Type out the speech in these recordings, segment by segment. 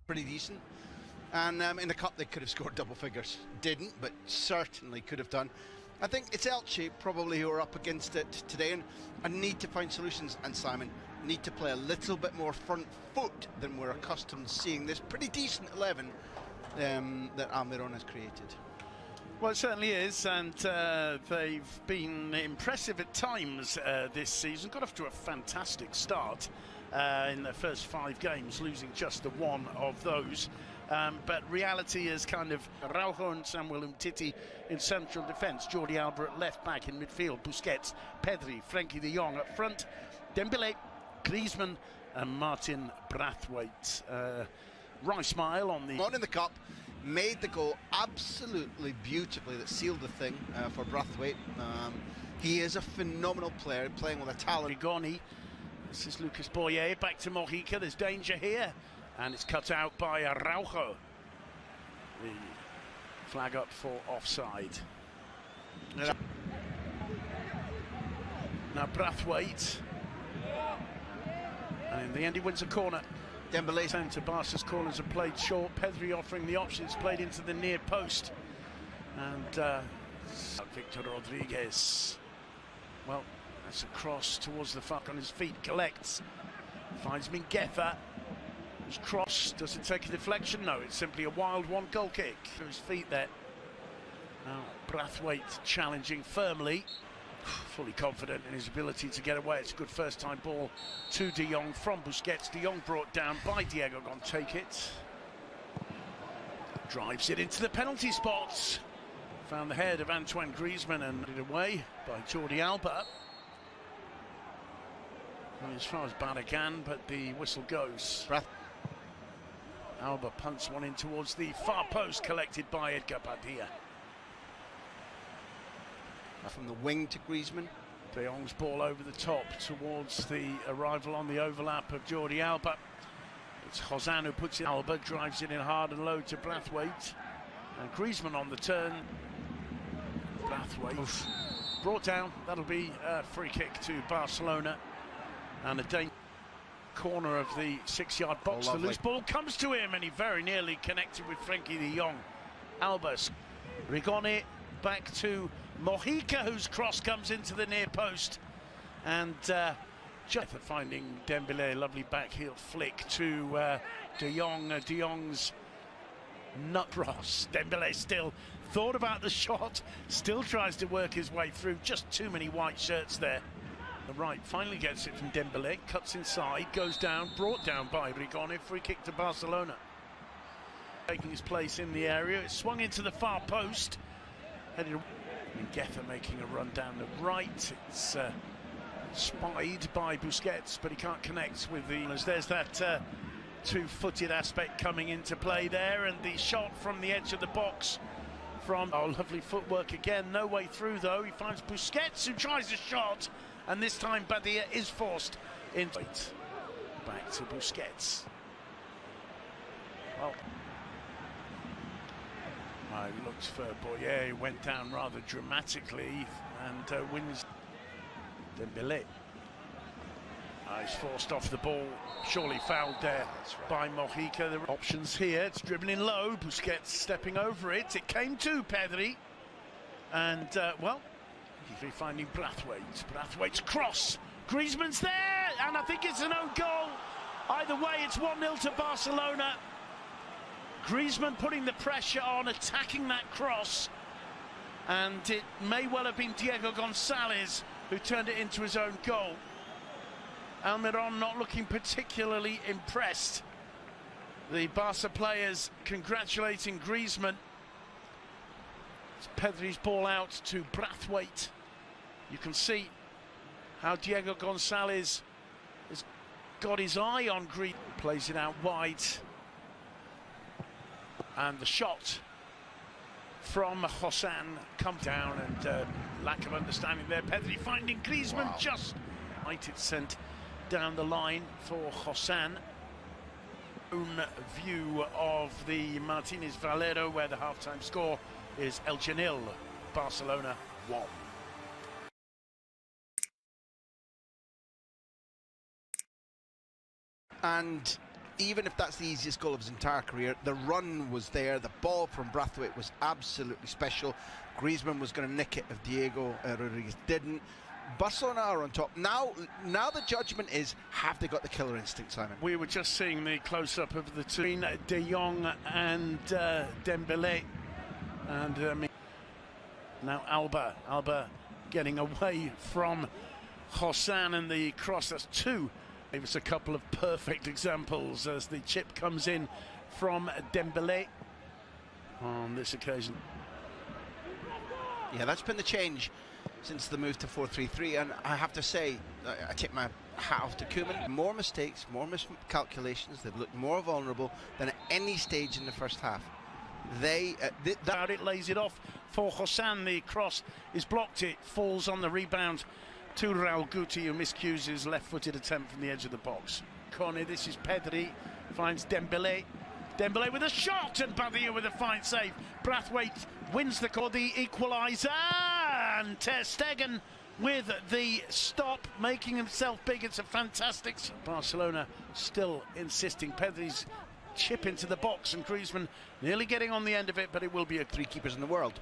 pretty decent. And in the cup they could have scored double figures. Didn't, but certainly could have done. I think it's EIche probably who are up against it today and need to find solutions. And Simon need to play a little bit more front foot than we're accustomed to seeing this pretty decent 11 that Almiron has created. Well, it certainly is, and they've been impressive at times this season. Got off to a fantastic start in their first 5 games, losing just the one of those. But reality is kind of Araujo and Samuel Umtiti in central defence, Jordi Alba at left back, in midfield Busquets, Pedri, Frenkie de Jong up front, Dembélé, Griezmann and Martin Braithwaite. Rice Mile on the... On in the cup, made the goal absolutely beautifully that sealed the thing for Braithwaite. He is a phenomenal player, playing with a talent. Rigoni, this is Lucas Boyer, back to Mojica, there's danger here. And it's cut out by Araujo. The flag up for offside. Now Braithwaite. And in the end he wins a corner. Dembélé. Centre Barca's corners are played short. Pedri offering the options, played into the near post. And Victor Rodriguez. Well, that's a cross towards the fuck on his feet. Collects. Finds Mingueza. His cross, does it take a deflection? No, it's simply a wild one. Goal kick to his feet there. Now Braithwaite challenging firmly, fully confident in his ability to get away. It's a good first time ball to De Jong from Busquets. De Jong brought down by Diego Gon, take it. Drives it into the penalty spots. Found the head of Antoine Griezmann and it away by Jordi Alba. Well, as far as Barragan, but the whistle goes. Alba punts one in towards the far post, collected by Edgar Padilla. From the wing to Griezmann. De Jong's ball over the top towards the arrival on the overlap of Jordi Alba. It's Hosan who puts it. Alba drives it in hard and low to Braithwaite. And Griezmann on the turn. Braithwaite brought down. That'll be a free kick to Barcelona. And a danger. Corner of the 6-yard box. The loose ball comes to him and he very nearly connected with Frenkie de Jong. Albers, Rigoni back to Mojica, whose cross comes into the near post. And just finding Dembélé, lovely back heel flick to de Jong. De Jong's nut cross. Dembélé still thought about the shot, still tries to work his way through. Just too many white shirts there. The right finally gets it from Dembélé, cuts inside, goes down, brought down by Rigoni, free kick to Barcelona. Taking his place in the area, it's swung into the far post. Headed Mingueza making a run down the right. It's spied by Busquets, but he can't connect with the... There's that two-footed aspect coming into play there, and the shot from the edge of the box from... Oh, lovely footwork again, no way through though. He finds Busquets, who tries a shot. And this time Badia is forced into it. Back to Busquets. Well, he looks for Boyer, who went down rather dramatically and wins. Dembélé. He's forced off the ball, surely fouled there by Mojica. There are options here, it's dribbling low, Busquets stepping over it. It came to Pedri. And, well, he's finding Braithwaite. Braithwaite's cross. Griezmann's there, and I think it's an own goal. Either way, it's 1-0 to Barcelona. Griezmann putting the pressure on, attacking that cross. And it may well have been Diego Gonzalez who turned it into his own goal. Almiron not looking particularly impressed. The Barca players congratulating Griezmann. It's Pedri's ball out to Braithwaite. You can see how Diego Gonzalez has got his eye on Griezmann. Plays it out wide. And the shot from Hosan come down, and lack of understanding there. Pedri finding Griezmann just right. It's sent down the line for Hosan. Own view of the Martinez Valero, where the halftime score is Elche 0, Barcelona 1. And even if that's the easiest goal of his entire career, the run was there. The ball from Braithwaite was absolutely special. Griezmann was going to nick it if Diego Rodriguez didn't. Barcelona are on top. Now the judgment is, have they got the killer instinct, Simon? We were just seeing the close-up of the two, De Jong and Dembélé. And now Alba getting away from Hossan, and the cross, that's two. Gave us a couple of perfect examples as the chip comes in from Dembélé on this occasion. Yeah, that's been the change since the move to 4-3-3, and I have to say, I take my hat off to Koeman. More mistakes, more miscalculations. They've looked more vulnerable than at any stage in the first half. It lays it off for Hossan. The cross is blocked. It falls on the rebound to Raul Guti, who miscues his left-footed attempt from the edge of the box. Corner, this is Pedri, finds Dembélé. Dembélé with a shot, and Badia with a fine save. Braithwaite wins the equaliser, and Ter Stegen with the stop, making himself big. It's a fantastic... Barcelona still insisting. Pedri's chip into the box, and Griezmann nearly getting on the end of it, but it will be a... Three keepers in the world.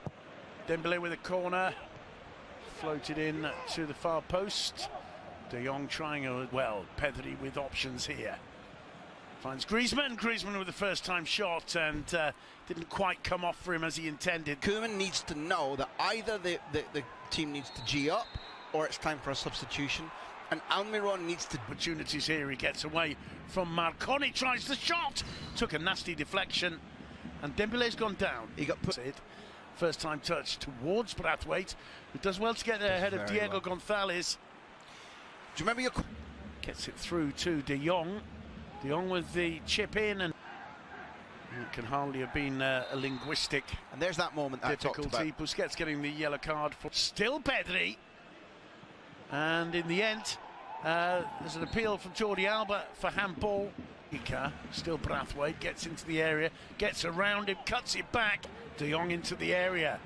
Dembélé with a corner, floated in to the far post. De Jong trying well. Pedri with options here. Finds Griezmann with the first-time shot, and didn't quite come off for him as he intended. Koeman needs to know that either the team needs to G up, or it's time for a substitution. And Almiron needs to... Opportunities here, he gets away from Marconi, tries the shot, took a nasty deflection, and Dembélé's gone down. He got put... First time touch towards Braithwaite, who does well to get there ahead of Diego Gonzalez. Do you remember your... Gets it through to De Jong. De Jong with the chip in, and it can hardly have been a linguistic... And there's that moment I difficulty. talked about. Busquets getting the yellow card for still Pedri. And in the end, there's an appeal from Jordi Alba for handball. EIche, still Braithwaite, gets into the area, gets around him, cuts it back. De Jong into the area,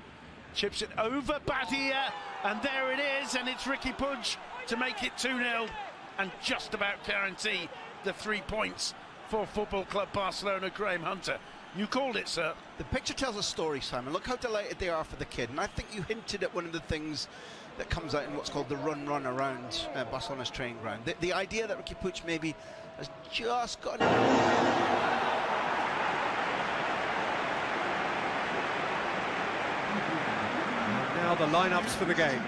chips it over Badia, and there it is, and it's Ricky Puig to make it 2-0 and just about guarantee the 3 points for Football Club Barcelona. Graham Hunter, you called it, sir. The picture tells a story, Simon. Look how delighted they are for the kid, and I think you hinted at one of the things that comes out in what's called the run around Barcelona's training ground. The idea that Ricky Puig maybe has just got... Now the lineups for the game.